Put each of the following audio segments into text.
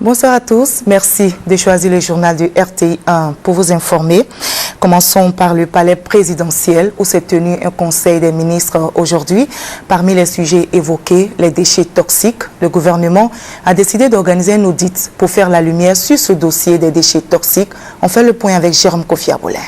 Bonsoir à tous. Merci de choisir le journal du RTI 1 pour vous informer. Commençons par le palais présidentiel où s'est tenu un conseil des ministres aujourd'hui. Parmi les sujets évoqués, les déchets toxiques. Le gouvernement a décidé d'organiser un audit pour faire la lumière sur ce dossier des déchets toxiques. On fait le point avec Jérôme Kofi-Aboulin.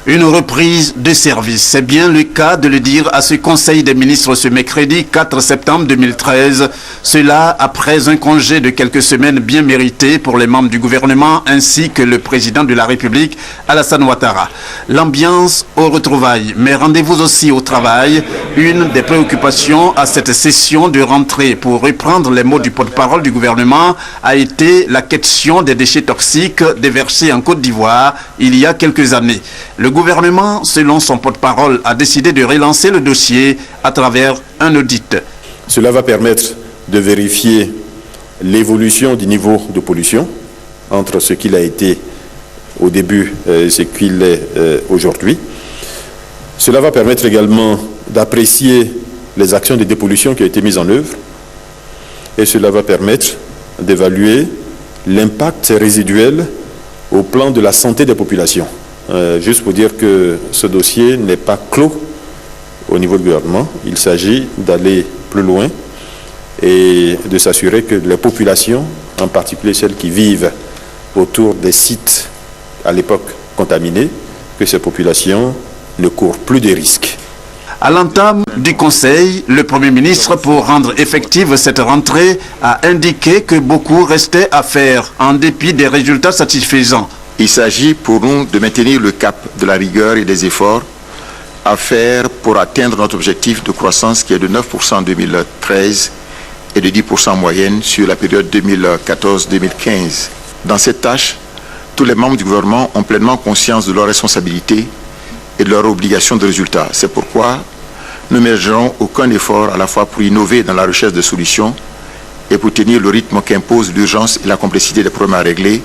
Une reprise de service, c'est bien le cas de le dire à ce Conseil des ministres ce mercredi 4 septembre 2013. Cela après un congé de quelques semaines bien mérité pour les membres du gouvernement ainsi que le président de la République, Alassane Ouattara. L'ambiance au retrouvailles, mais rendez-vous aussi au travail. Une des préoccupations à cette session de rentrée, pour reprendre les mots du porte-parole du gouvernement, a été la question des déchets toxiques déversés en Côte d'Ivoire il y a quelques années. Le gouvernement, selon son porte-parole, a décidé de relancer le dossier à travers un audit. Cela va permettre de vérifier l'évolution du niveau de pollution entre ce qu'il a été au début et ce qu'il est aujourd'hui. Cela va permettre également d'apprécier les actions de dépollution qui ont été mises en œuvre et cela va permettre d'évaluer l'impact résiduel au plan de la santé des populations. Juste pour dire que ce dossier n'est pas clos au niveau du gouvernement. Il s'agit d'aller plus loin et de s'assurer que les populations, en particulier celles qui vivent autour des sites à l'époque contaminés, que ces populations ne courent plus de risques. À l'entame du Conseil, le Premier ministre, pour rendre effective cette rentrée, a indiqué que beaucoup restait à faire en dépit des résultats satisfaisants. Il s'agit pour nous de maintenir le cap de la rigueur et des efforts à faire pour atteindre notre objectif de croissance qui est de 9% en 2013 et de 10% en moyenne sur la période 2014-2015. Dans cette tâche, tous les membres du gouvernement ont pleinement conscience de leurs responsabilités et de leur obligation de résultat. C'est pourquoi nous ne ménagerons aucun effort à la fois pour innover dans la recherche de solutions et pour tenir le rythme qu'impose l'urgence et la complexité des problèmes à régler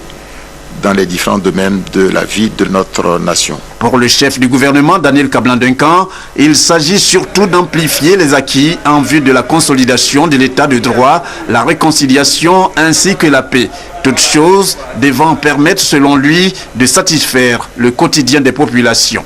dans les différents domaines de la vie de notre nation. Pour le chef du gouvernement, Daniel Kablan-Duncan, il s'agit surtout d'amplifier les acquis en vue de la consolidation de l'état de droit, la réconciliation ainsi que la paix. Toutes choses devant permettre, selon lui, de satisfaire le quotidien des populations.